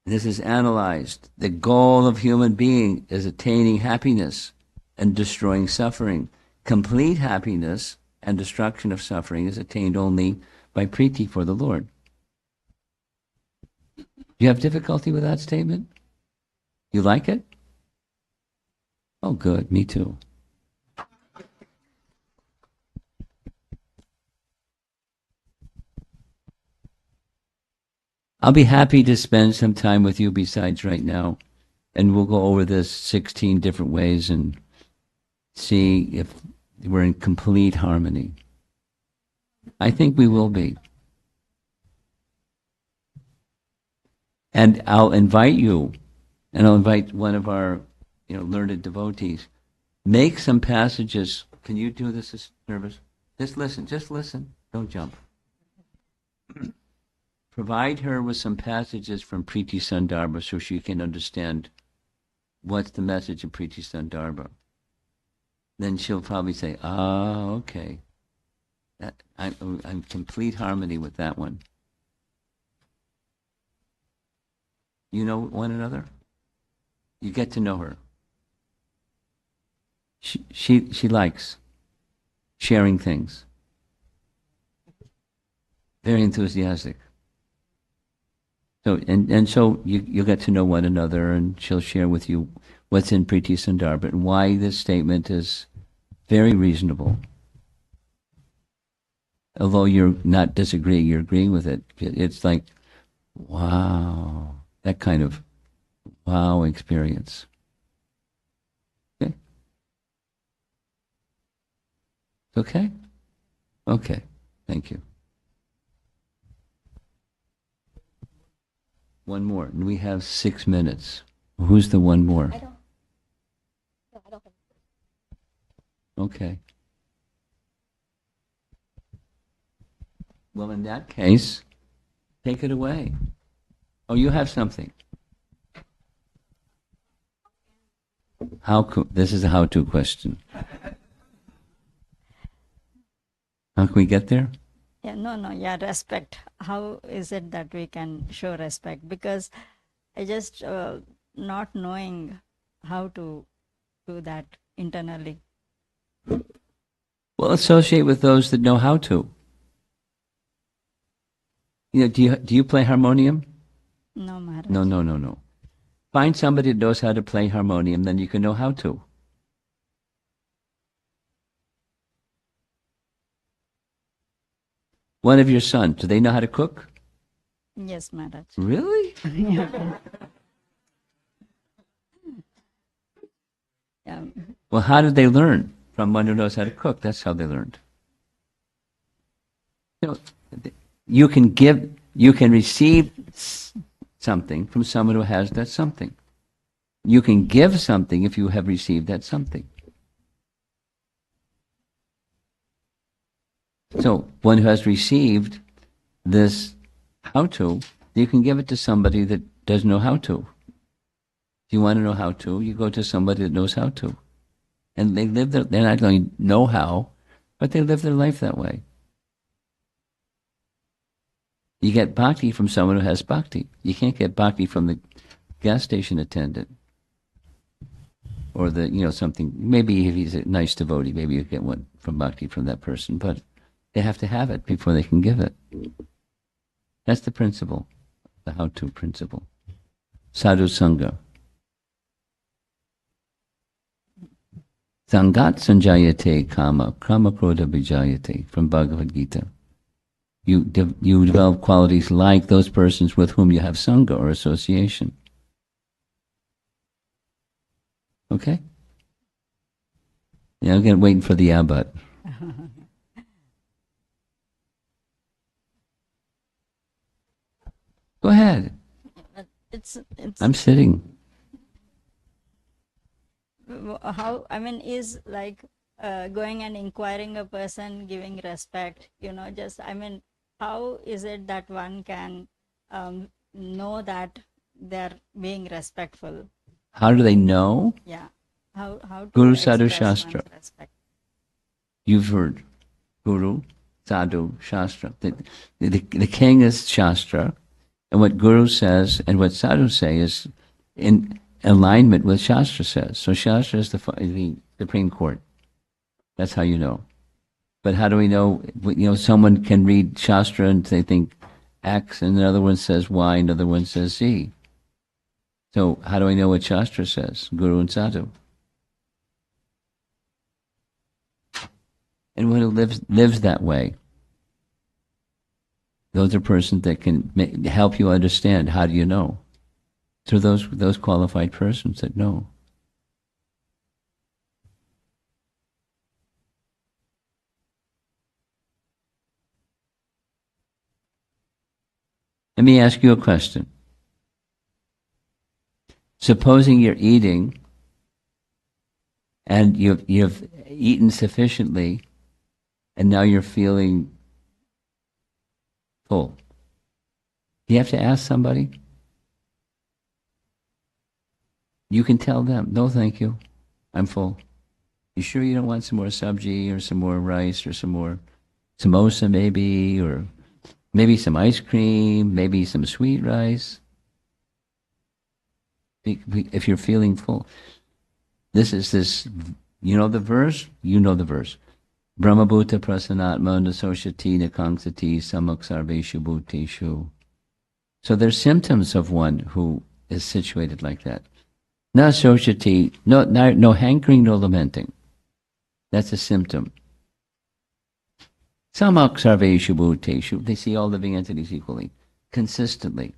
This is analyzed. The goal of human being is attaining happiness and destroying suffering. Complete happiness and destruction of suffering is attained only by priti for the Lord. Do you have difficulty with that statement? You like it? Oh, good. Me too. I'll be happy to spend some time with you besides right now, and we'll go over this 16 different ways and see if we're in complete harmony. I think we will be. And I'll invite you, and I'll invite one of our learned devotees. Make some passages. Can you do this service? Just listen. Don't jump. Provide her with some passages from Priti Sandarbha so she can understand what's the message of Priti Sandarbha. Then she'll probably say, okay. I'm in complete harmony with that one. You know one another? You get to know her. She likes sharing things. Very enthusiastic. So so you'll get to know one another, and she'll share with you what's in Priti Sandarbha and why this statement is very reasonable. Although you're not disagreeing, you're agreeing with it. It's like, wow, that kind of wow experience. Okay? Okay? Okay. Thank you. One more. And we have 6 minutes. Who's the one more? I don't. No, I don't have. Okay. Well, in that case, take it away. Oh, you have something. This is a how-to question. How can we get there? Yeah, no, yeah, respect. How is it that we can show respect? Because I just not knowing how to do that internally. Well, associate with those that know how to. Do you play harmonium? No, Maharaj. No. Find somebody that knows how to play harmonium, then you can know how to. One of your sons, do they know how to cook? Yes, Maharaj. Really? Yeah. Well, how did they learn? From one who knows how to cook. That's how they learned. You can receive something from someone who has that something. You can give something if you have received that something. So, one who has received this how to, you can give it to somebody that doesn't know how to. If you want to know how to, you go to somebody that knows how to. And they're not going to know how, but they live their life that way. You get bhakti from someone who has bhakti. You can't get bhakti from the gas station attendant. Or something, maybe if he's a nice devotee, maybe you get one from bhakti from that person, but they have to have it before they can give it. That's the principle, the how-to principle. Sadhu Sangha. Sangat sanjayate kama krodha vijayate, from Bhagavad Gita. You develop qualities like those persons with whom you have sangha or association. Okay? Yeah, I'm waiting for the abbot. Go ahead. It's I'm sitting. how, I mean, is like going and inquiring a person, giving respect, just, I mean, how is it that one can know that they're being respectful? How do they know? Yeah. How to Guru Sadhu express Shastra. one's respect? You've heard Guru, Sadhu, Shastra. The king is Shastra, and what Guru says and what Sadhu say is in alignment with Shastra says. So Shastra is the Supreme Court. That's how you know. But how do we know? Someone can read Shastra and they think X, and another one says Y, and another one says Z. So how do I know what Shastra says? Guru and Sadhu. Anyone who lives that way, those are persons that can help you understand. How do you know? Through those qualified persons that know. Let me ask you a question. Supposing you're eating and you've eaten sufficiently and now you're feeling full. Do you have to ask somebody? You can tell them, no thank you, I'm full. You sure you don't want some more sabji or some more rice or some more samosa maybe, or maybe some ice cream, maybe some sweet rice? If you're feeling full. You know the verse? You know the verse. Brahmabhuta prasanatma nasoshati nakangsati samaksarveshu bhuteshu. So there's symptoms of one who is situated like that. Nasoshati, no hankering, no lamenting. That's a symptom. Samaksarveshu bhuteshu. They see all living entities equally, consistently.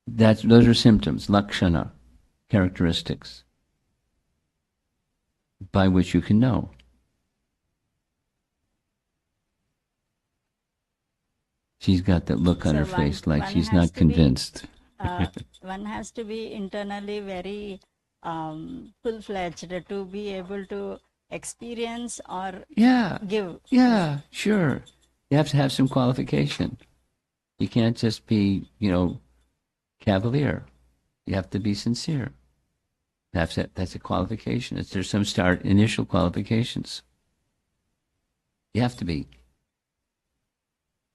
Those are symptoms, lakshana, characteristics, by which you can know. She's got that look on her face like she's not convinced. One has to be internally very full-fledged to be able to experience or give. Yeah, sure. You have to have some qualification. You can't just be, cavalier. You have to be sincere. That's a qualification. There's some initial qualifications. You have to be.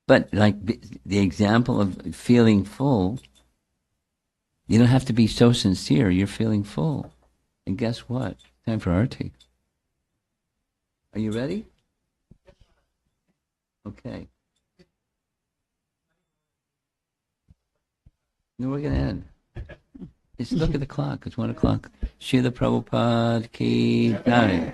But like the example of feeling full, you don't have to be so sincere. You're feeling full. And guess what? Time for arti. Are you ready? Okay. No, we're going to end. Just look at the clock. It's 1 o'clock. Srila Prabhupada ki jai.